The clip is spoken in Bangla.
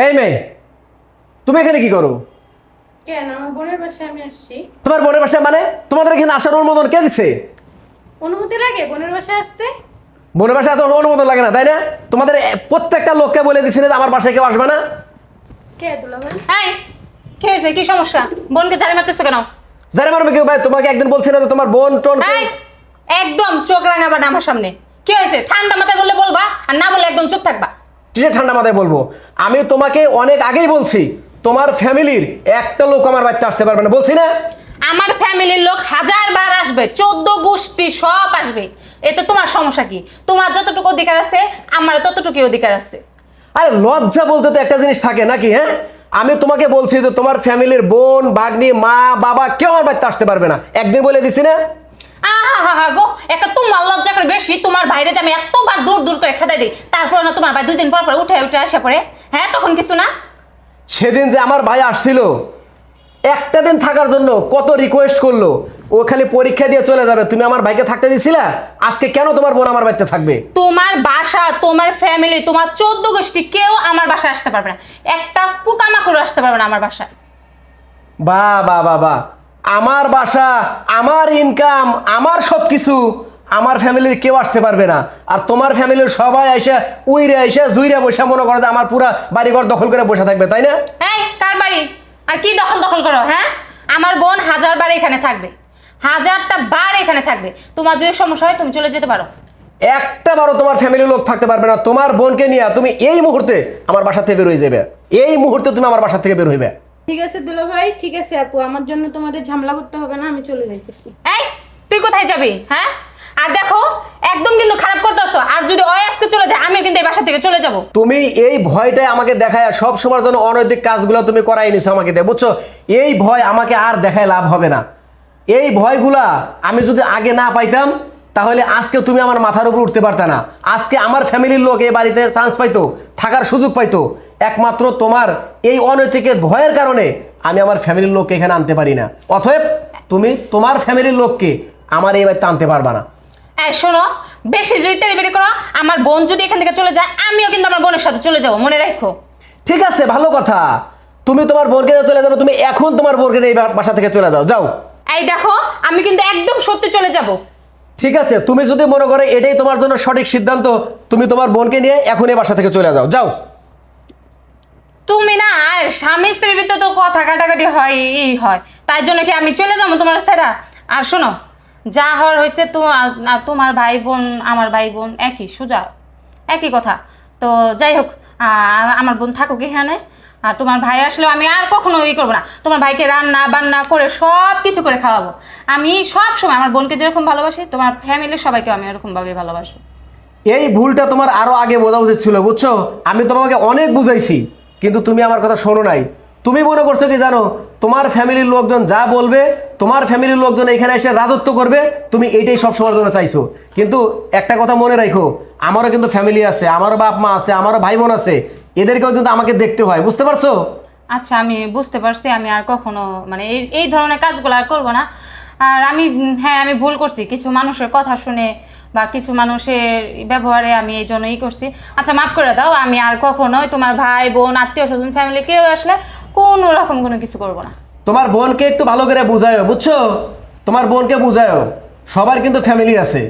এই মেয়ে, তুমি এখানে কি করো? কেন আমার বোনের বাসায় আমি আসছি। তোমার বোনের বাসায় মানে? তোমাদের এখানে আসার অনুমোদন কে দিছে? অনুমতি লাগে বোনের বাসায় আসতে? বোনের বাসায় এত অনুমোদন লাগে না, তাই না? তোমাদের প্রত্যেকটা লোককে বলে দিছি না যে আমার বাসায় কেউ আসবে না। কে দুলাভাই? এই কি হয়েছে, কি সমস্যা? বোনকে জারি মারতেছো কেন? জানে মারবে কেউ ভাই? তোমাকে একদিন বলছি না যে তোমার বোন টোন এই একদম চোখ রাঙাবা না আমার সামনে। কি হয়েছে? ঠান্ডা মাথায় বললে বলবা, আর না বললে একদম চুপ থাকবা। কিসে ঠান্ডা মাথায় বলবো? আমি তোমাকে অনেক আগেই বলছি তোমার ফ্যামিলির একটা লোক আমার বাড়িতে আসতে পারবে না, বলছি না? আমার ফ্যামিলির লোক 1000 বার আসবে, 14 গোষ্ঠী সব আসবে। এতে তোমার সমস্যা কি? তোমার যতটুকু অধিকার আছে আমার ততটুকু অধিকার আছে। আরে লজ্জা বলতে তো একটা জিনিস থাকে নাকি? হ্যাঁ, আমি তোমাকে বলছি যে তোমার ফ্যামিলির বোন ভাগ্নি মা বাবা কেউ আমার বাড়িতে আসতে পারবে না, একদিন বলে দিছি না? আহা গো, একটা তোমার লজ্জা করে বেশি। তোমার বাইরে যে আমি এতবার দূর দূর করে খেতে দিই, তারপর না তোমার ভাই 2 দিন পর পর উঠে উঠে আসা পড়ে। হ্যাঁ, তখন কিছু না? সেদিন যে আমার ভাই আসছিল একটা দিন থাকার জন্য, কত রিকোয়েস্ট করলো, ও খালি পরীক্ষা দিয়ে চলে যাবে, তুমি আমার ভাইকে থাকতে দিছিলা? আজকে কেন তোমার বোন আমার বাড়িতে থাকবে? তোমার বাসা, তোমার ফ্যামিলি, তোমার 14 গোষ্ঠী কেউ আমার বাসায় আসতে পারবে না। একটা পোকামাকড় আসতে পারবে না আমার বাসায়। বাহ বাহ বাহ বাহ, আমার বাসা, আমার ইনকাম, আমার সব কিছু, আমার ফ্যামিলির কেউ আসতে পারবে না, আর তোমার ফ্যামিলির সবাই এসে উইরে এসে জুইরে বসে মনে করো যে আমার পুরা বাড়িঘর দখল করে বসে থাকবে, তাই না? এই কার বাড়ি আর কি দখল দখল করো? হ্যাঁ, আমার বোন 1000 বার এখানে থাকবে, 1000টা বার এখানে থাকবে। তোমার যদি সমস্যা হয় তুমি চলে যেতে পারো। একটা বারও তোমার ফ্যামিলির লোক থাকতে পারবে না। তোমার বোনকে নিয়ে তুমি এই মুহূর্তে আমার বাসা থেকে বের হয়ে যাবে, এই মুহূর্তে তুমি আমার বাসা থেকে বের হইবে। ঠিক আছে দুলাভাই, ঠিক আছে আপু, আমার জন্য তোমাদের ঝামেলা করতে হবে না, আমি চলে যাইতেছি। এই তুই কোথায় যাবি? হ্যাঁ, আর দেখো একদম কিন্তু খারাপ করতেছো। আর যদি ওই আজকে চলে যায় আমিও কিন্তু এই বাসা থেকে চলে যাব। তুমি এই ভয়টাই আমাকে দেখায় সব সময়ের জন্য অনৈতিক কাজগুলো তুমি করাই নিছো আমাকে দিয়ে, বুঝছো? এই ভয় আমাকে আর দেখায় লাভ হবে না। এই ভয়গুলা আমি যদি আগে না পাইতাম তাহলে আজকে তুমি আমার মাথার উপর উঠতে পারতে না। আজকে আমার ফ্যামিলির লোক এই বাড়িতে চান্স পাইতো, থাকার সুযোগ পাইতো। একমাত্র তোমার এই অনৈতিকের ভয়ের কারণে আমি আমার ফ্যামিলির লোককে এখানে আনতে পারি না। অতএব তুমি তোমার ফ্যামিলির লোককে আমার এই বাড়িতে আনতে পারবা না। এই শোনো, বেশি যদি তেড়িবেড়ি করো, আমার বোন যদি এখান থেকে চলে যায় আমিও কিন্তু আমার বোনের সাথে চলে যাব, মনে রাখো। ঠিক আছে, ভালো কথা, তুমি তোমার বোনকে নিয়ে চলে যাবে। তুমি এখন তোমার বোনকে নিয়ে এই বাসা থেকে চলে যাও, যাও। এই দেখো, আমি কিন্তু একদম সত্যি চলে যাব। ঠিক আছে, তুমি যদি মনে করো এটাই তোমার জন্য সঠিক সিদ্ধান্ত, তুমি তোমার বোনকে নিয়ে এখন এই বাসা থেকে চলে যাও, যাও। তুমি না, আর স্বামী স্ত্রীর ভিতরে তো কথা কাটাকাটি হয়, এই হয়, তাই জন্য কি আমি চলে যাবো তোমার সেরা? আর শোনো, যা হওয়ার হয়েছে, তোমার ভাই বোন আমার ভাই বোন একই, সোজা একই কথা। তো যাই হোক, আমার বোন থাকুক এখানে। আর তোমার ভাই আসলেও আমি আর কখনো ই করবো না। তোমার ভাইকে রান্না বান্না করে সব কিছু করে খাওয়াবো। আমি সব সময় আমার বোনকে যেরকম ভালোবাসি, তোমার ফ্যামিলির সবাইকে আমি এরকমভাবে ভালোবাসি। এই ভুলটা তোমার আরো আগে বোঝা উচিত ছিল, বুঝছো? আমি তোমাকে অনেক বুঝাইছি, কিন্তু তুমি আমার কথা শোনো নাই। তুমি মনে করছো কি জানো, তোমার ফ্যামিলির লোকজন যা বলবে, তোমার ফ্যামিলির লোকজন এখানে এসে রাজত্ব করবে, তুমি এইটাই সব সময়ের জন্য চাইছো। কিন্তু একটা কথা মনে রাখো, আমারও কিন্তু ফ্যামিলি আছে, আমারও বাপ মা আছে, আমারও ভাই বোন আছে, এদেরকেও কিন্তু আমাকে দেখতে হয়, বুঝতে পারছো? আচ্ছা, আমি বুঝতে পারছি। আমি আর কখনো মানে এই ধরনের কাজগুলো আর করবো না। আর আমি, হ্যাঁ, আমি ভুল করছি, কিছু মানুষের কথা শুনে বা কিছু মানুষের ব্যবহারে আমি এই জন্যই করছি। আচ্ছা, মাফ করে দাও। আমি আর কখনোই তোমার ভাই বোন আত্মীয় স্বজন ফ্যামিলি কেউ আসলে কোনো রকম কোনো কিছু করবো না। তোমার বোনকে একটু ভালো করে বুঝায়ো, বুঝছো? তোমার বোনকে বুঝায়ো, সবার কিন্তু ফ্যামিলি আছে।